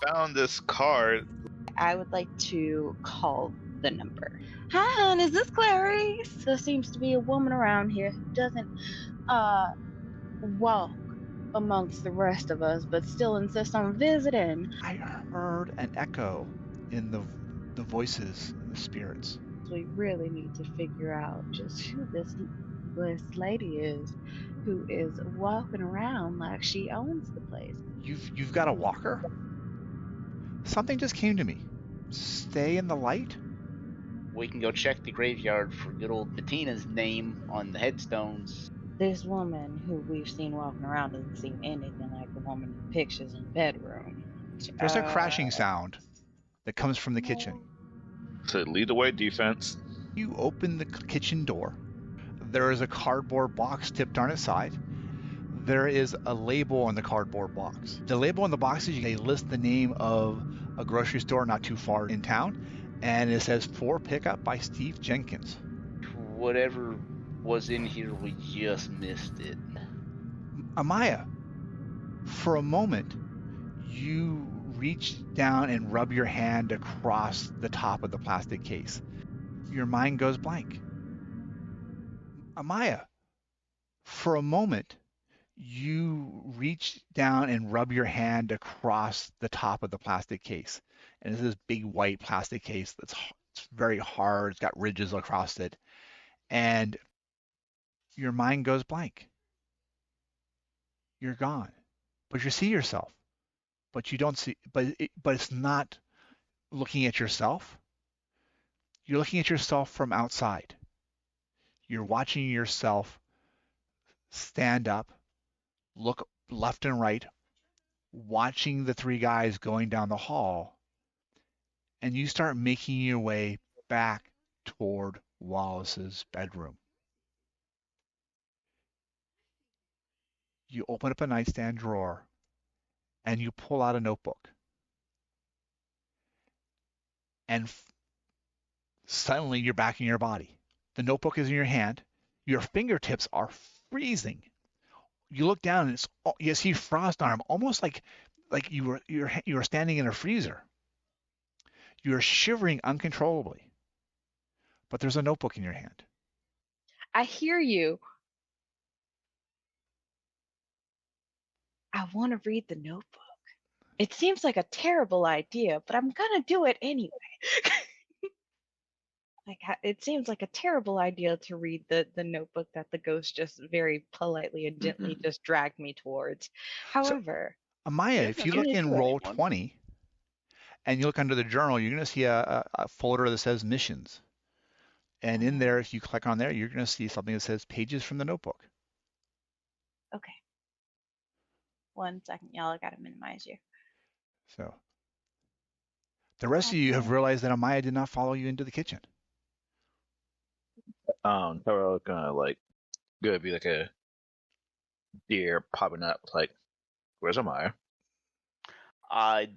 found this card. I would like to call the number. Hi, hon, is this Clarice? There seems to be a woman around here who doesn't walk amongst the rest of us, but still insists on visiting. I heard an echo in the voices, the spirits. We really need to figure out just who this lady is, who is walking around like she owns the place. You've got a walker? Something just came to me. Stay in the light? We can go check the graveyard for good old Bettina's name on the headstones. This woman who we've seen walking around doesn't seem anything like the woman in pictures in the bedroom. There's a crashing sound that comes from the kitchen. To lead the way, defense. You open the kitchen door. There is a cardboard box tipped on its side. There is a label on the cardboard box. The label on the box is they list the name of a grocery store not too far in town, and it says for pickup by Steve Jenkins. Whatever was in here, we just missed it. Amaya, for a moment, you reach down and rub your hand across the top of the plastic case. Your mind goes blank. Amaya, for a moment, you reach down and rub your hand across the top of the plastic case. And it's this big white plastic case it's very hard. It's got ridges across it. And your mind goes blank. You're gone. But you see yourself. But you don't see, but it's not looking at yourself. You're looking at yourself from outside. You're watching yourself stand up, look left and right, watching the three guys going down the hall, and you start making your way back toward Wallace's bedroom. You open up a nightstand drawer and you pull out a notebook. And suddenly you're back in your body. The notebook is in your hand. Your fingertips are freezing. You look down and you see frost on them, almost like you were standing in a freezer. You're shivering uncontrollably. But there's a notebook in your hand. I hear you. I want to read the notebook. It seems like a terrible idea, but I'm gonna do it anyway. It seems like a terrible idea to read the notebook that the ghost just very politely and gently just dragged me towards. However, so, Amaya, if you look in roll 20 and you look under the journal, you're going to see a folder that says missions. And in there, if you click on there, you're going to see something that says pages from the notebook. Okay. 1 second, y'all. I got to minimize you. So the rest of you have realized that Amaya did not follow you into the kitchen. Tara's gonna be like a deer popping up, like, where's Amaya?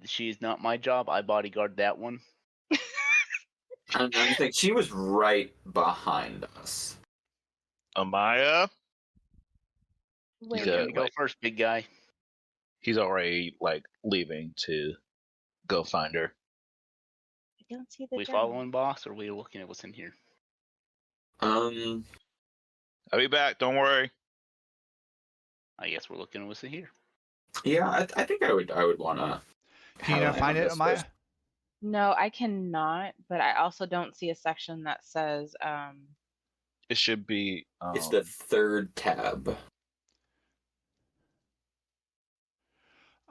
She's not my job. I bodyguard that one. I think she was right behind us. Amaya? Wait, Go first, big guy. He's already leaving to go find her. I don't see the We journal. following boss, or we looking at what's in here? I'll be back. Don't worry. I guess we're looking at what's in here. Yeah, I think I would want to. Can you not find it, Amaya? No, I cannot. But I also don't see a section that says. It should be. It's the third tab.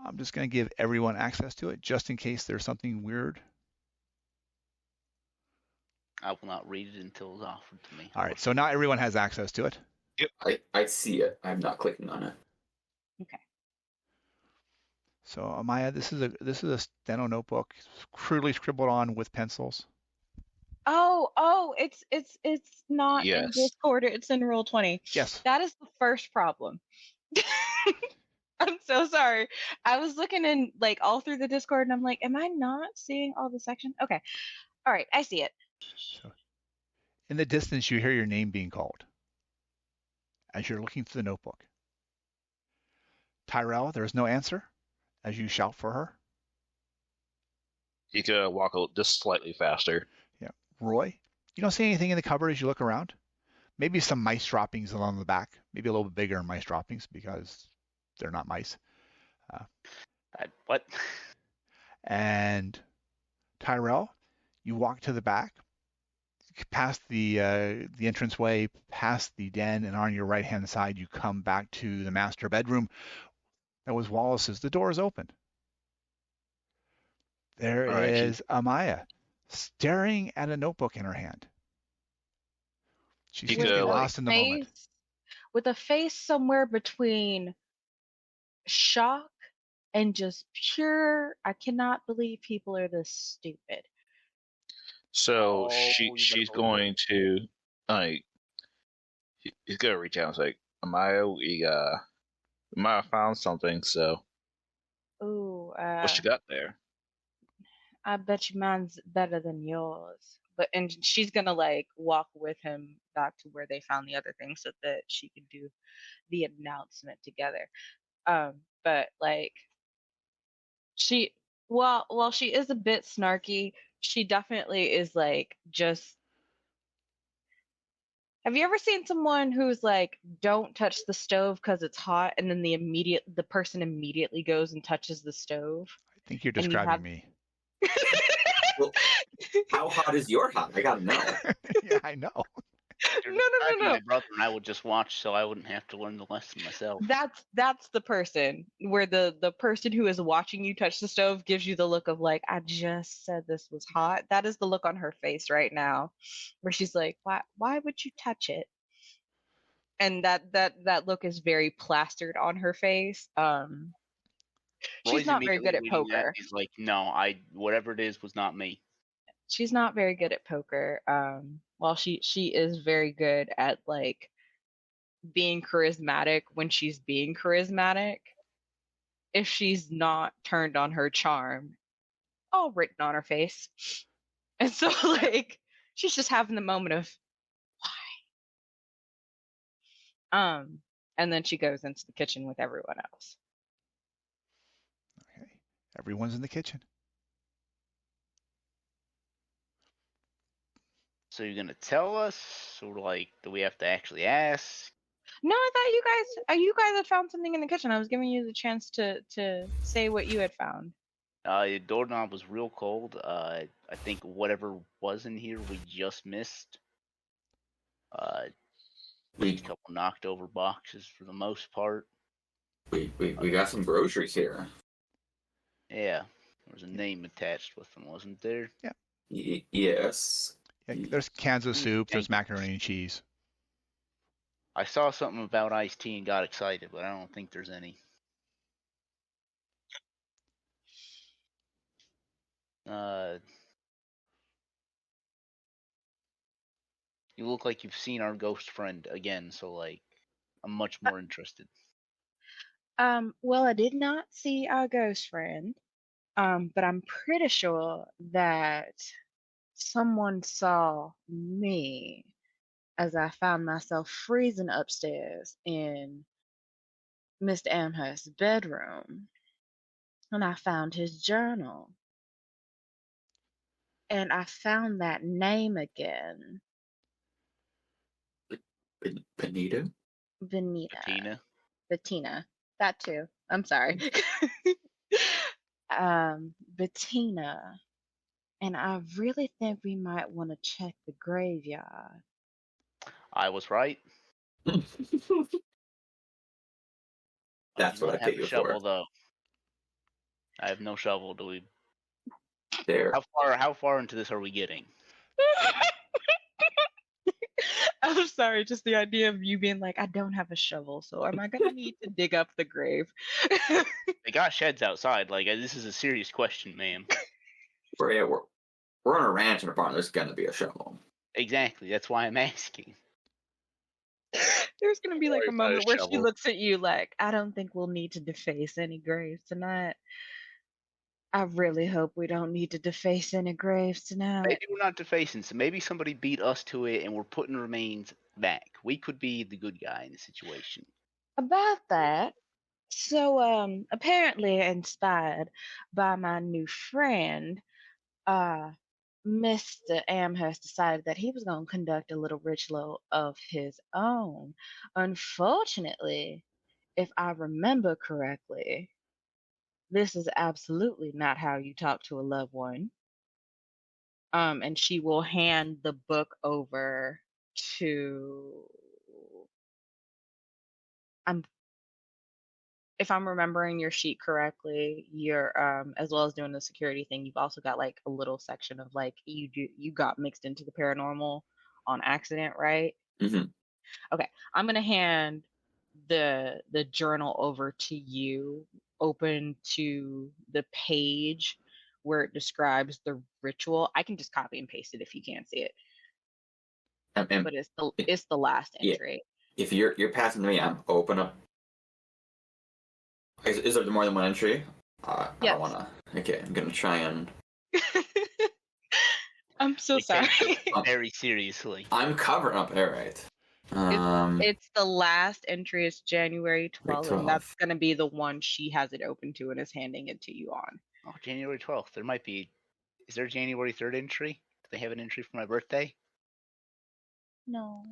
I'm just going to give everyone access to it, just in case there's something weird. I will not read it until it's offered to me. All right, so now everyone has access to it. Yep. I see it. I'm not clicking on it. Okay. So Amaya, this is a steno notebook, crudely scribbled on with pencils. Oh, it's not in Yes. Discord. It's in Roll 20. Yes. That is the first problem. I'm so sorry. I was looking in all through the Discord and I'm like, am I not seeing all the sections? Okay. All right, I see it. So, in the distance, you hear your name being called as you're looking through the notebook. Tyrell, there is no answer as you shout for her. You could walk just slightly faster. Yeah. Roy, you don't see anything in the cupboard as you look around? Maybe some mice droppings along the back. Maybe a little bit bigger mice droppings because they're not mice. What? And Tyrell, you walk to the back, past the entranceway, past the den, and on your right-hand side, you come back to the master bedroom. That was Wallace's. The door is open. There All right. is Amaya staring at a notebook in her hand. She You seems to could, be like- lost in the moment. With a face somewhere between shock and just pure, I cannot believe people are this stupid. So Oh, you better she's believe going to like he's gonna reach out and say, Amaya, Amaya found something, so Ooh, what you got there? I bet you mine's better than yours. And she's gonna like walk with him back to where they found the other thing so that she can do the announcement together. But like while she is a bit snarky, she definitely is like just. Have you ever seen someone who's like, "Don't touch the stove because it's hot," and then the person immediately goes and touches the stove, I think you're and you describing have. me. Well, how hot is your hot? I gotta know. Yeah, I know. You're No, no, no, describing no. my brother, and I would just watch, so I wouldn't have to learn the lesson myself. That's the person where the person who is watching you touch the stove gives you the look of like, I just said this was hot. That is the look on her face right now, where she's like, why would you touch it? And that look is very plastered on her face. She's Roy's not very good immediately at reading that. poker. He's like, no, whatever it is was not me. She's not very good at poker. While she is very good at like being charismatic when she's being charismatic. If she's not turned on her charm, all written on her face. And so like she's just having the moment of why? And then she goes into the kitchen with everyone else. Okay. Everyone's in the kitchen. So you're gonna tell us, or like, do we have to actually ask? No, I thought you guys had found something in the kitchen. I was giving you the chance to say what you had found. The doorknob was real cold. I think whatever was in here we just missed. A We couple knocked over boxes for the most part. we got some groceries here. Yeah, there was a name attached with them, wasn't there? Yes. Yeah, there's cans of soup. There's Thank you. macaroni and cheese. I saw something about iced tea and got excited, but I don't think there's any. You look like you've seen our ghost friend again, so like, I'm much more interested. Well, I did not see our ghost friend. But I'm pretty sure that someone saw me as I found myself freezing upstairs in Mr. Amherst's bedroom. And I found his journal. And I found that name again. Benito? Benita. Bettina, Bettina. That too. I'm sorry. Bettina. And I really think we might want to check the graveyard. I was right. That's do what I not have take a you shovel for. though. I have no shovel. Do we? There. How far into this are we getting? I'm sorry, just the idea of you being like, I don't have a shovel, so am I gonna need to dig up the grave? They got sheds outside. Like, this is a serious question, ma'am. We're on a ranch in a barn. There's gonna be a shovel. Exactly. That's why I'm asking. There's gonna be like a Always got a moment where she shovel. looks at you like, I don't think we'll need to deface any graves tonight. I really hope we don't need to deface any graves tonight. Maybe we're not defacing, so maybe somebody beat us to it and we're putting remains back. We could be the good guy in the situation. About that, so apparently inspired by my new friend, uh, Mr. Amherst decided that he was going to conduct a little ritual of his own. Unfortunately, if I remember correctly, this is absolutely not how you talk to a loved one. And she will hand the book over to. I'm if I'm remembering your sheet correctly, you're as well as doing the security thing, you've also got like a little section of like you got mixed into the paranormal on accident, right? Hmm. Okay, I'm gonna hand the journal over to you, open to the page where it describes the ritual. I can just copy and paste it if you can't see it, And but it's the last yeah, entry. if you're passing to me, I'm open up. Is there more than one entry? I Yes. don't wanna. Okay, I'm gonna try and. I'm so We take sorry. it very seriously. I'm covering up. All right. It's the last entry. It's January 12th, and 12th. that's going to be the one she has it open to and is handing it to you on. Oh, January 12th. There might be. Is there a January 3rd entry? Do they have an entry for my birthday? No,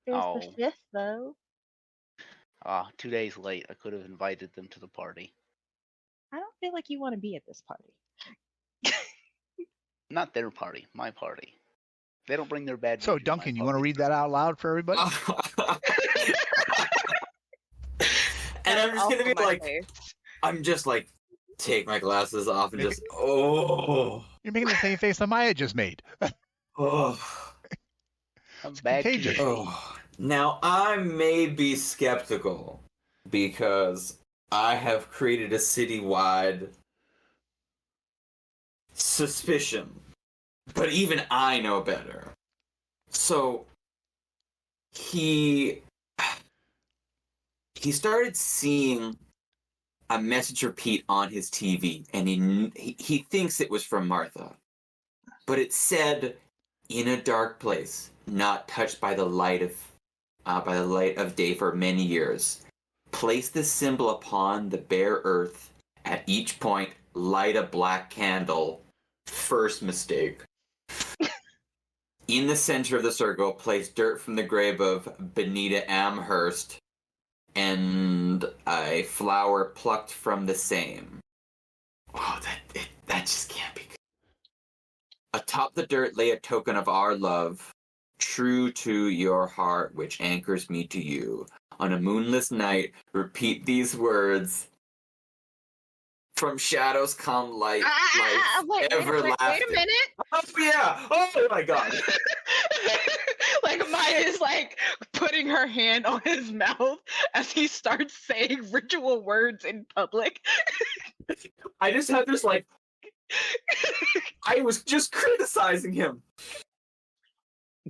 there's the Oh. 5th, though. 2 days late. I could have invited them to the party. I don't feel like you want to be at this party. Not their party, my party. They don't bring their bad. So, Duncan, you want to read that out loud for everybody? And I'm just gonna be like, face. I'm just like, take my glasses off and just, oh, You're making the same face Amaya just made. oh, It's bad contagious. oh. Now I may be skeptical because I have created a citywide suspicion, but even I know better. So he started seeing a message repeat on his TV, and he thinks it was from Martha, but it said, "In a dark place, not touched by the light of day for many years. Place this symbol upon the bare earth. At each point, light a black candle. First mistake. In the center of the circle, place dirt from the grave of Benita Amherst and a flower plucked from the same." Oh, that just can't be good. "Atop the dirt lay a token of our love, true to your heart, which anchors me to you. On a moonless night, repeat these words. From shadows come light, life, everlasting." Wait a minute. Oh yeah! Oh my god! Like Maya is like putting her hand on his mouth as he starts saying ritual words in public. I just had this like, I was just criticizing him.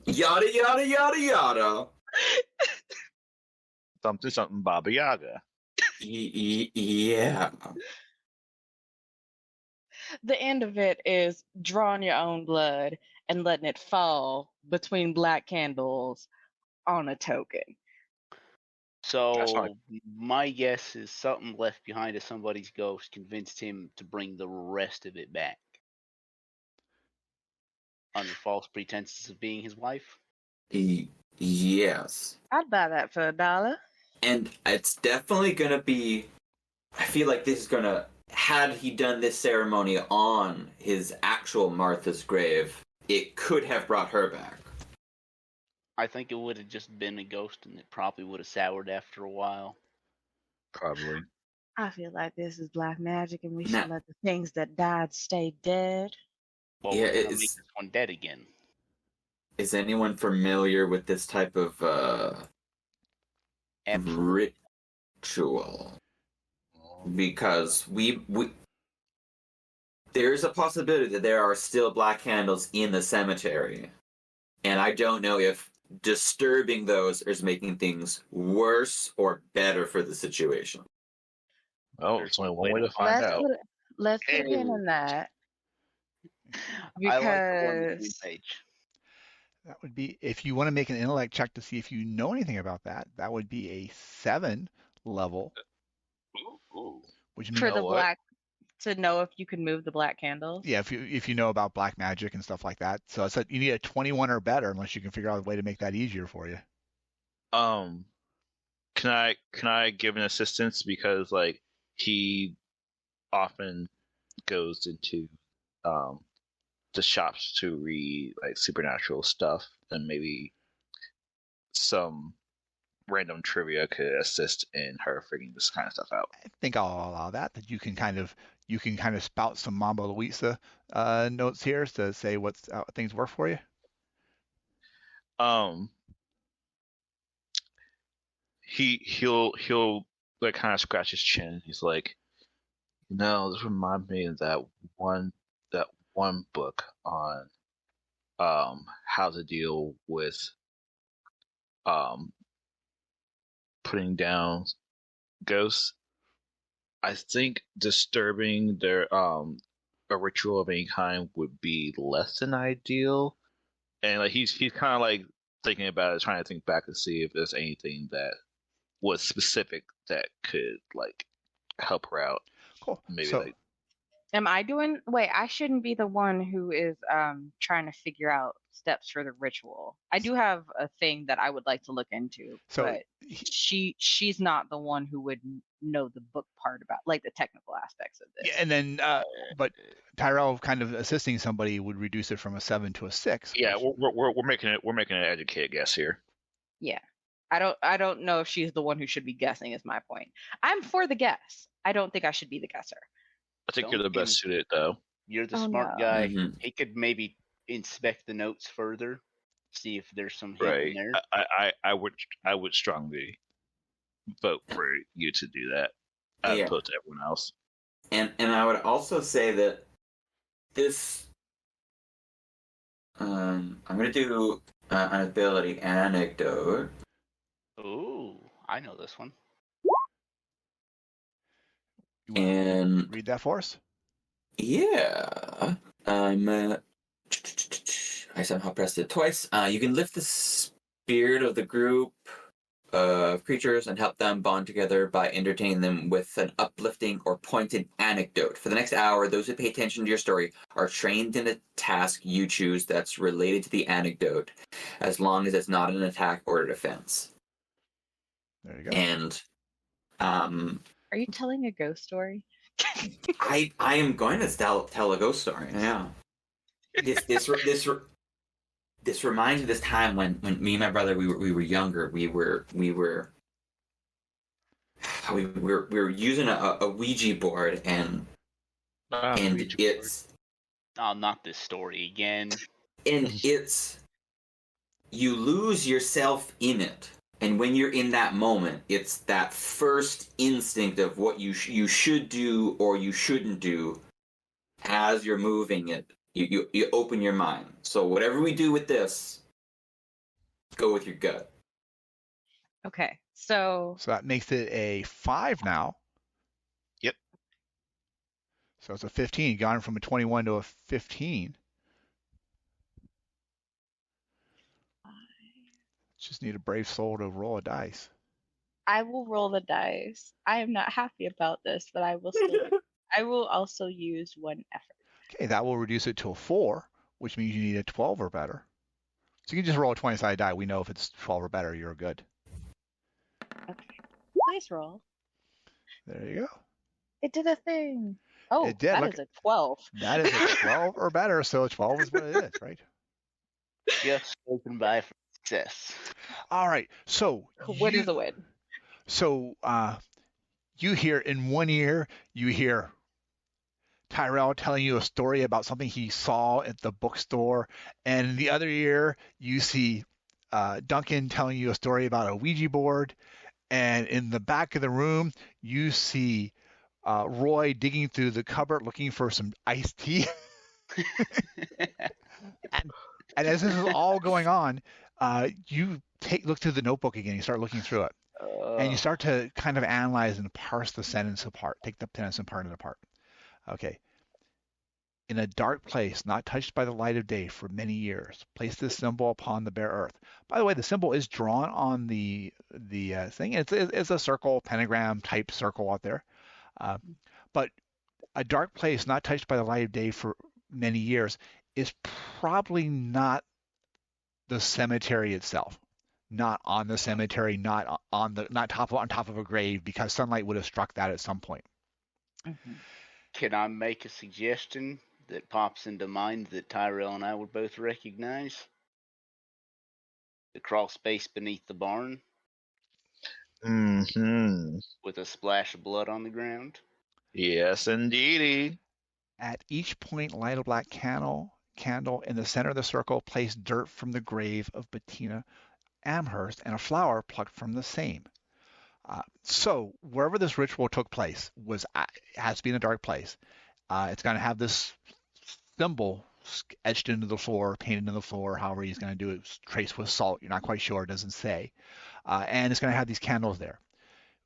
Yada yada yada yada. Something Baba Yaga. Yeah. The end of it is drawing your own blood and letting it fall between black candles on a token. That's So fine. my guess is something left behind as somebody's ghost convinced him to bring the rest of it back under false pretenses of being his wife. Yes. I'd buy that for $1. And it's definitely gonna be, I feel like this is gonna, had he done this ceremony on his actual Martha's grave, it could have brought her back. I think it would have just been a ghost, and it probably would have soured after a while. Probably. I feel like this is black magic and we Nah. should let the things that died stay dead. Well, Yeah, we're gonna make it's- this one dead again. Is anyone familiar with this type of Absolutely. ritual? Because we there's a possibility that there are still black candles in the cemetery, and I don't know if disturbing those is making things worse or better for the situation. Oh, There's it's only no one way way to to find out. Let's put a pin in that. I like the one on the Because page. That would be, if you want to make an intellect check to see if you know anything about that, that would be a 7 level, Ooh. which for means the what? black To know if you can move the black candles? Yeah, if you know about black magic and stuff like that. So I said you need a 21 or better unless you can figure out a way to make that easier for you. Can I give an assistance because like he often goes into the shops to read like supernatural stuff and maybe some random trivia could assist in her figuring this kind of stuff out. I think I'll allow that you can kind of spout some Mambo Luisa notes here to say what's how things work for you. Um, he'll like kind of scratch his chin. He's like, this reminds me of one that one book on how to deal with um putting down ghosts. I think disturbing their a ritual of any kind would be less than ideal. And like he's kind of like thinking about it, trying to think back to see if there's anything that was specific that could like help her out. Cool. Maybe So like Am I doing? Wait, I shouldn't be the one who is trying to figure out steps for the ritual. I do have a thing that I would like to look into, but she's not the one who would know the book part about like the technical aspects of this. yeah, and then but Tyrell kind of assisting somebody would reduce it from a 7 to a 6. yeah, we're making an educated guess here. Yeah. I don't know if she's the one who should be guessing is my point. I'm for the guess. I don't think I should be the guesser. I think you're the best suited though. You're the Oh, smart no. guy. Mhm. He could maybe inspect the notes further, see if there's some hint Right. in there. I would strongly vote for you to do that as Yeah. opposed to everyone else. And I would also say that this I'm gonna do an ability anecdote. Ooh, I know this one. You wanna And read that for us? yeah, I somehow pressed it twice. You can lift the spirit of the group of creatures and help them bond together by entertaining them with an uplifting or pointed anecdote. For the next hour, those who pay attention to your story are trained in a task you choose that's related to the anecdote, as long as it's not an attack or a defense. There you go. And Are you telling a ghost story? I am going to tell a ghost story. Yeah. This reminds me of this time when me and my brother we were younger. We were using a Ouija board and it's Oh, not this story again. you lose yourself in it. And when you're in that moment, it's that first instinct of what you should do or you shouldn't do as you're moving it. You open your mind. So whatever we do with this, go with your gut. Okay, so So that makes it a 5 now. Yep. So it's a 15. Gone from a 21 to a 15. Just need a brave soul to roll a dice. I will roll the dice. I am not happy about this, but I will still. I will also use one effort. Okay, that will reduce it to a 4, which means you need a 12 or better. So you can just roll a 20-sided die. We know if it's 12 or better, you're good. Okay, please roll. There you go. It did a thing. Oh, It did, that look. is a 12. That is a 12 or better, so 12 is what it is, right? Just open by for success. All right, so What is a win? So you hear in one ear, you hear Tyrell telling you a story about something he saw at the bookstore, and in the other ear, you see Duncan telling you a story about a Ouija board, and in the back of the room, you see Roy digging through the cupboard looking for some iced tea. And as this is all going on, you look through the notebook again. You start looking through it. And you start to kind of analyze and parse the sentence apart, take the sentence and part it apart. Okay. In a dark place, not touched by the light of day for many years, place this symbol upon the bare earth. By the way, the symbol is drawn on the thing. It's a circle, pentagram type circle out there. But a dark place not touched by the light of day for many years is probably not the cemetery itself. Not on the cemetery, not on top of a grave, because sunlight would have struck that at some point. Mhm. Can I make a suggestion that pops into mind that Tyrell and I would both recognize? The crawl space beneath the barn Mm-hmm. with a splash of blood on the ground. Yes, indeedy. At each point, light a black candle in the center of the circle. Place dirt from the grave of Bettina Amherst and a flower plucked from the same. So wherever this ritual took place has to be in a dark place. It's going to have this symbol etched into the floor, painted into the floor, however he's going to do it, traced with salt. You're not quite sure, it doesn't say. And it's going to have these candles there.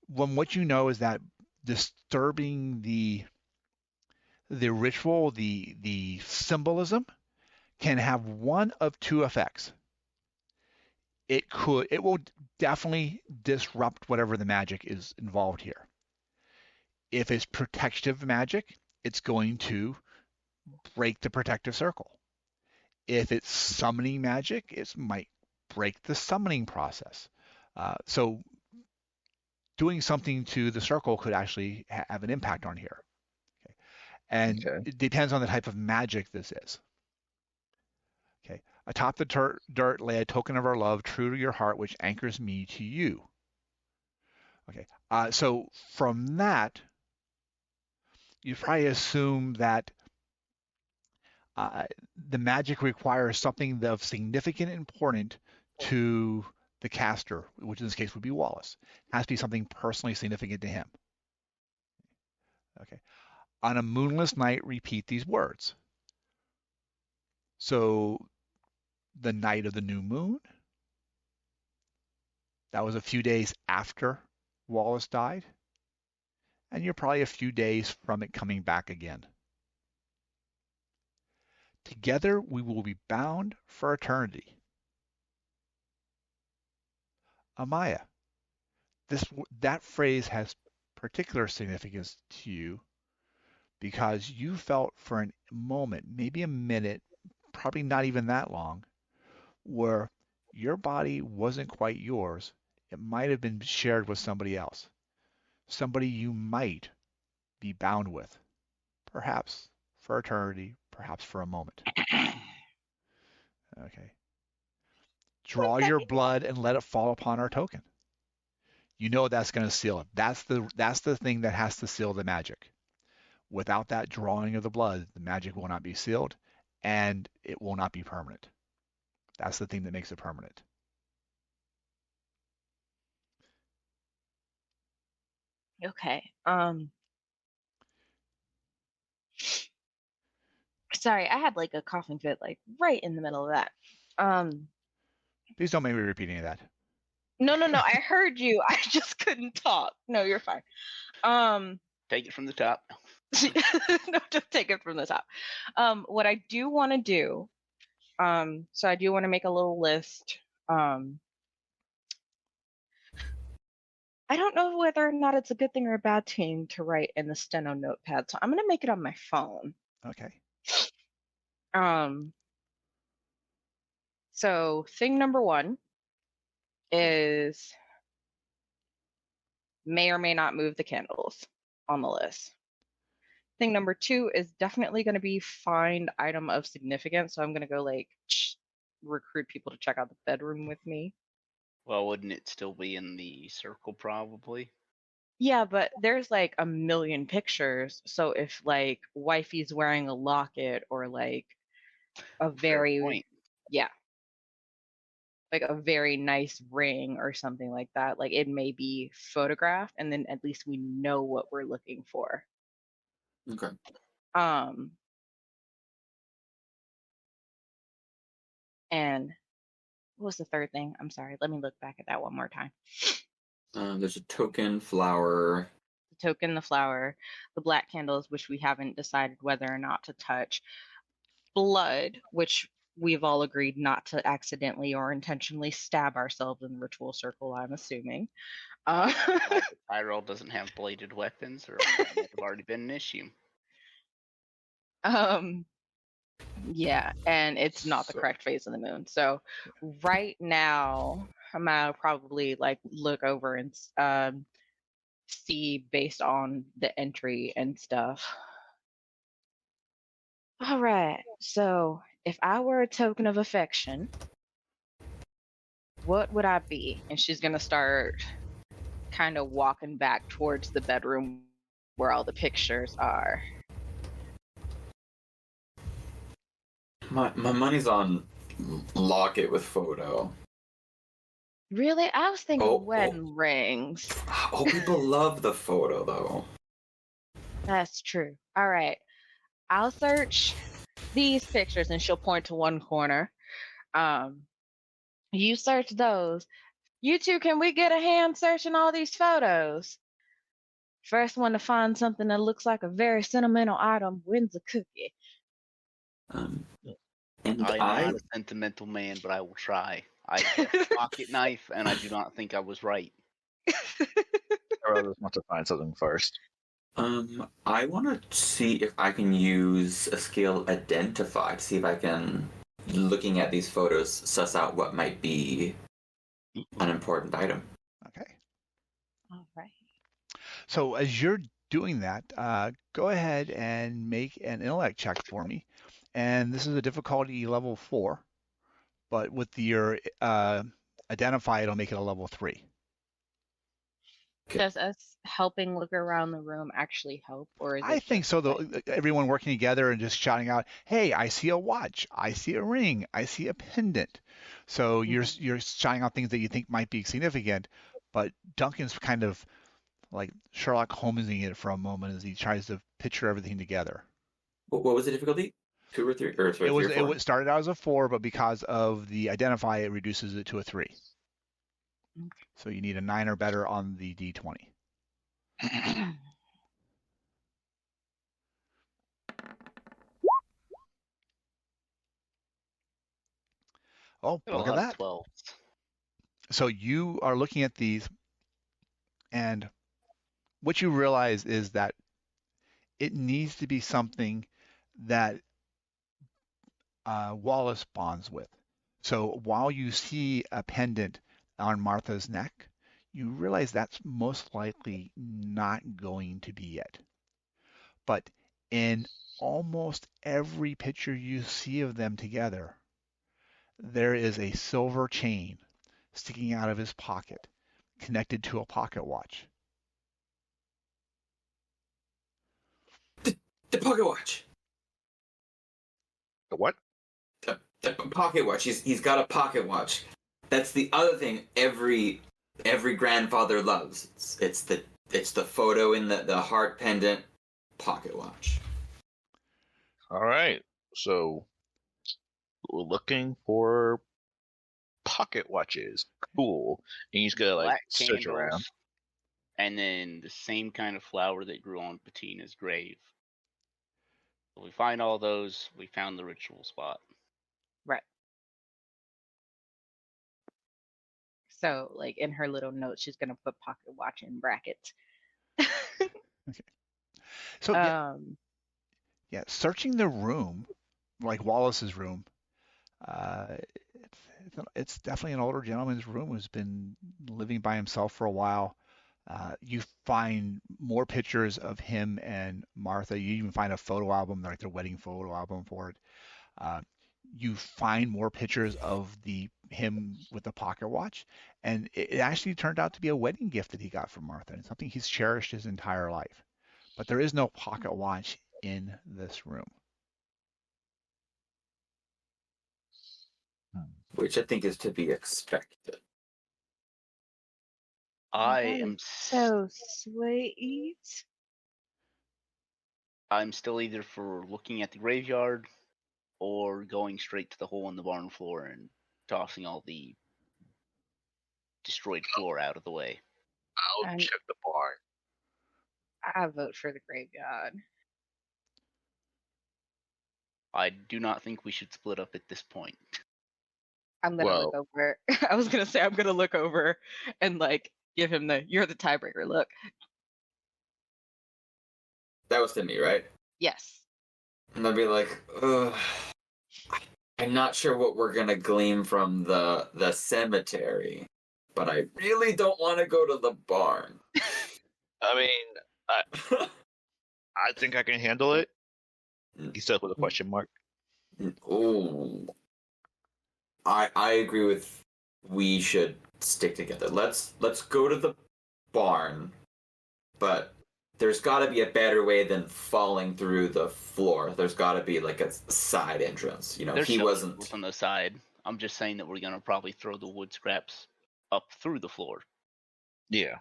What you know is that disturbing the ritual, the symbolism, can have one of two effects. It will definitely disrupt whatever the magic is involved here. If it's protective magic, it's going to break the protective circle. If it's summoning magic, it might break the summoning process. So doing something to the circle could actually have an impact on here. Okay. And Okay. it depends on the type of magic this is. Okay. Atop the dirt lay a token of our love, true to your heart, which anchors me to you. Okay. So from that, you probably assume that the magic requires something of significant importance to the caster, which in this case would be Wallace. It has to be something personally significant to him. Okay. On a moonless night, repeat these words. So the night of the new moon, that was a few days after Wallace died, and you're probably a few days from it coming back again. Together we will be bound for eternity. Amaya, that phrase has particular significance to you because you felt for a moment, maybe a minute, probably not even that long, where your body wasn't quite yours. It might have been shared with somebody else, somebody you might be bound with, perhaps for eternity, perhaps for a moment. Okay. Draw your blood and let it fall upon our token. You know that's going to seal it. That's the thing that has to seal the magic. Without that drawing of the blood, the magic will not be sealed and it will not be permanent. That's the thing that makes it permanent. Okay. Sorry, I had like a coughing fit like right in the middle of that. Please don't make me repeat any of that. No, I heard you. I just couldn't talk. No, you're fine. Take it from the top. No, just take it from the top. What I do want to do, so I do want to make a little list. I don't know whether or not it's a good thing or a bad thing to write in the steno notepad, so I'm gonna make it on my phone. Okay. So thing number 1 is may or may not move the candles on the list. Thing number 2 is definitely going to be find item of significance. So I'm going to go like recruit people to check out the bedroom with me. Well, wouldn't it still be in the circle probably? Yeah, but there's like a million pictures. So if like wifey's wearing a locket or like a Fair very, point. yeah, like a very nice ring or something like that, like it may be photographed and then at least we know what we're looking for. Okay. And what was the third thing? I'm sorry. Let me look back at that one more time. There's a token, flower. The token, the flower, the black candles, which we haven't decided whether or not to touch. Blood, which we've all agreed not to accidentally or intentionally stab ourselves in the ritual circle, I'm assuming. Tyrell doesn't have bladed weapons, or that might have already been an issue. Yeah, and it's not the So, correct phase of the moon. So right now, I'm gonna probably like look over and see based on the entry and stuff. All right. So if I were a token of affection, what would I be? And she's gonna start kind of walking back towards the bedroom where all the pictures are. My money's on locket with photo. Really? I was thinking Oh, wedding rings. People love the photo though. That's true. All right. I'll search these pictures and she'll point to one corner. Um, you search those. You two, can we get a hand searching all these photos? First one to find something that looks like a very sentimental item wins a cookie. Um, and I am I not a sentimental man, but I will try. I guessed pocket knife, and I do not think I was right. Or want to find something first. I want to see if I can use a skill identify to see if I can, looking at these photos, suss out what might be an important item. okay. All right. So as you're doing that, go ahead and make an intellect check for me. And this is a difficulty level 4, but with your identify, it'll make it a level 3. Okay. Does us helping look around the room actually help, or is I it think just so. like, Everyone working together and just shouting out, "Hey, I see a watch. I see a ring. I see a pendant." So you're shouting out things that you think might be significant, but Duncan's kind of like Sherlock Holmesing it for a moment as he tries to picture everything together. What was the difficulty? 2 or 3, or sorry, 3 or 4? It started out as a 4, but because of the identify, it reduces it to a 3. So you need a 9 or better on the D20. Oh, Got a look at lot of that. 12s. So you are looking at these, and what you realize is that it needs to be something that Wallace bonds with. So while you see a pendant on Martha's neck, you realize that's most likely not going to be it. But in almost every picture you see of them together, there is a silver chain sticking out of his pocket, connected to a pocket watch. The pocket watch. The what? The pocket watch. He's got a pocket watch. That's the other thing every grandfather loves. It's the photo in the heart pendant pocket watch. All right. So we're looking for pocket watches. Cool. And you just gotta like Black search candles, around. and then the same kind of flower that grew on Patina's grave. If we find all those, we found the ritual spot. right. So, like in her little note, she's gonna put pocket watch in brackets. Okay. So yeah, searching the room, like Wallace's room, it's definitely an older gentleman's room who's been living by himself for a while. You find more pictures of him and Martha. You even find a photo album, like their wedding photo album for it. Uh, you find more pictures of him with the pocket watch, and it actually turned out to be a wedding gift that he got from Martha, and something he's cherished his entire life. But there is no pocket watch in this room. Which I think is to be expected. I that am is so sweet. I'm still either for looking at the graveyard or going straight to the hole in the barn floor and tossing all the destroyed floor out of the way. I'll And check the barn. I vote for the graveyard. I do not think we should split up at this point. I'm gonna look Well, over. I was gonna say I'm gonna look over and like give him the "you're the tiebreaker" look. That was to me, right? Yes. And I'll be like, ugh. I'm not sure what we're gonna glean from the cemetery, but I really don't want to go to the barn. I mean, I think I can handle it. He said with a question mark. Oh, I agree with. We should stick together. Let's go to the barn, but there's got to be a better way than falling through the floor. There's got to be like a side entrance. You know, There's he shelter wasn't. on the side. I'm just saying that we're gonna probably throw the wood scraps up through the floor. Yeah.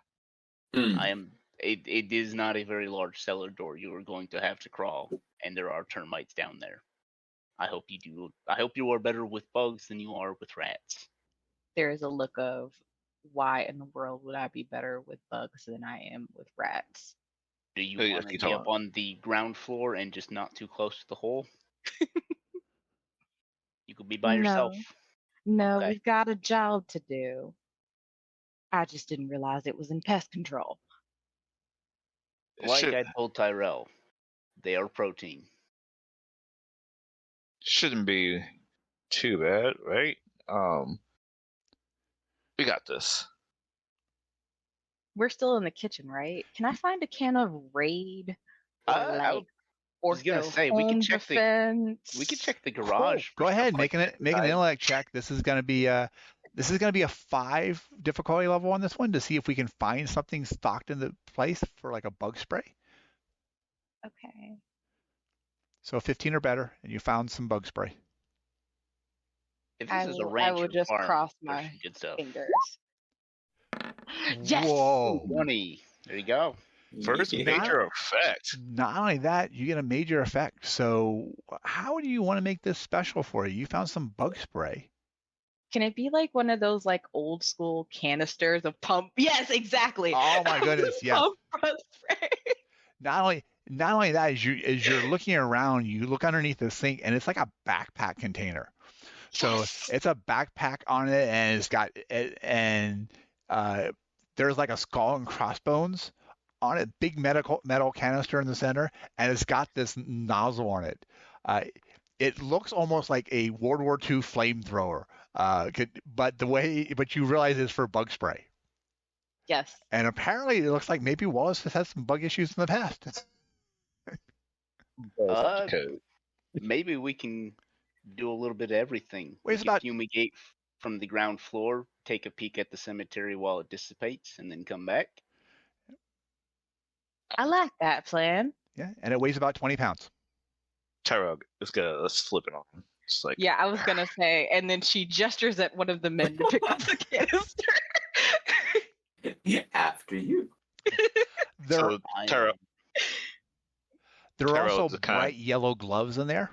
Mm. It is not a very large cellar door. You are going to have to crawl, and there are termites down there. I hope you are better with bugs than you are with rats. There is a look of why in the world would I be better with bugs than I am with rats? Do you Hey, want to keep be talking. up on the ground floor and just not too close to the hole? You could be by yourself. No, no, Okay. we've got a job to do. I just didn't realize it was in pest control. Like I told Tyrell, they are protein. Shouldn't be too bad, right? We got this. We're still in the kitchen, right? Can I find a can of Raid or I like was gonna Ortho say we Home could Defense? check the Cool. garage. For Go ahead, stuff make like an intellect check. This is gonna be a 5 difficulty level on this one to see if we can find something stocked in the place for like a bug spray. Okay. So 15 or better, and you found some bug spray. If this is a I will ranch or just farm, cross there's my some good stuff. fingers. Yes. Whoa! 20. There you go. First Yeah. major effect. Not only that, you get a major effect. So how do you want to make this special for you? You found some bug spray. Can it be like one of those like old school canisters of pump? Yes, exactly. Oh my goodness, yes. Pump bug spray. Not only that, as you're looking around, you look underneath the sink, and it's like a backpack container. So Yes. it's a backpack on it, and it's got there's like a skull and crossbones on it, big metal canister in the center, and it's got this nozzle on it. Uh, it looks almost like a World War II flamethrower, but you realize it's for bug spray. Yes. And apparently, it looks like maybe Wallace has had some bug issues in the past. Code. Maybe we can do a little bit of everything. Wait, We it's can about fumigate from the ground floor, take a peek at the cemetery while it dissipates, and then come back. I like that plan. yeah, and it weighs about 20 pounds. Tyrell, let's flip it on. It's like, Yeah, I was gonna say, and then she gestures at one of the men to pick up the canister. After you. There, so Tyrell, there are Tyrell also is kind bright yellow gloves in there.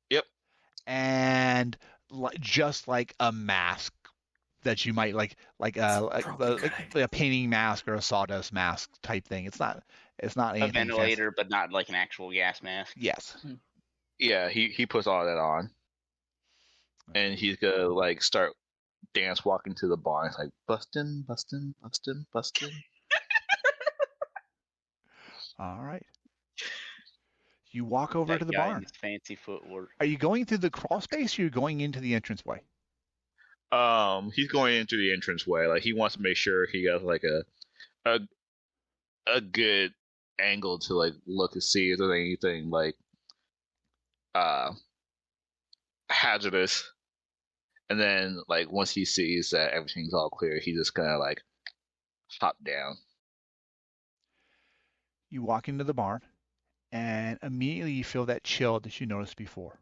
Yep. And just like a mask that you might like a painting mask or a sawdust mask type thing. It's not A anything ventilator, fancy. but not like an actual gas mask. Yes. Yeah, he puts all that on, and he's gonna like start dance walking to the barn. It's like bustin', bustin', bustin', bustin'. All right. You walk over That to the guy in barn. his fancy footwork. Are you going through the crawl space or are you going into the entranceway? He's going into the entranceway. Like he wants to make sure he has like a good angle to like look and see if there's anything like hazardous. And then like once he sees that everything's all clear, he just gonna like hop down. You walk into the barn and immediately you feel that chill that you noticed before.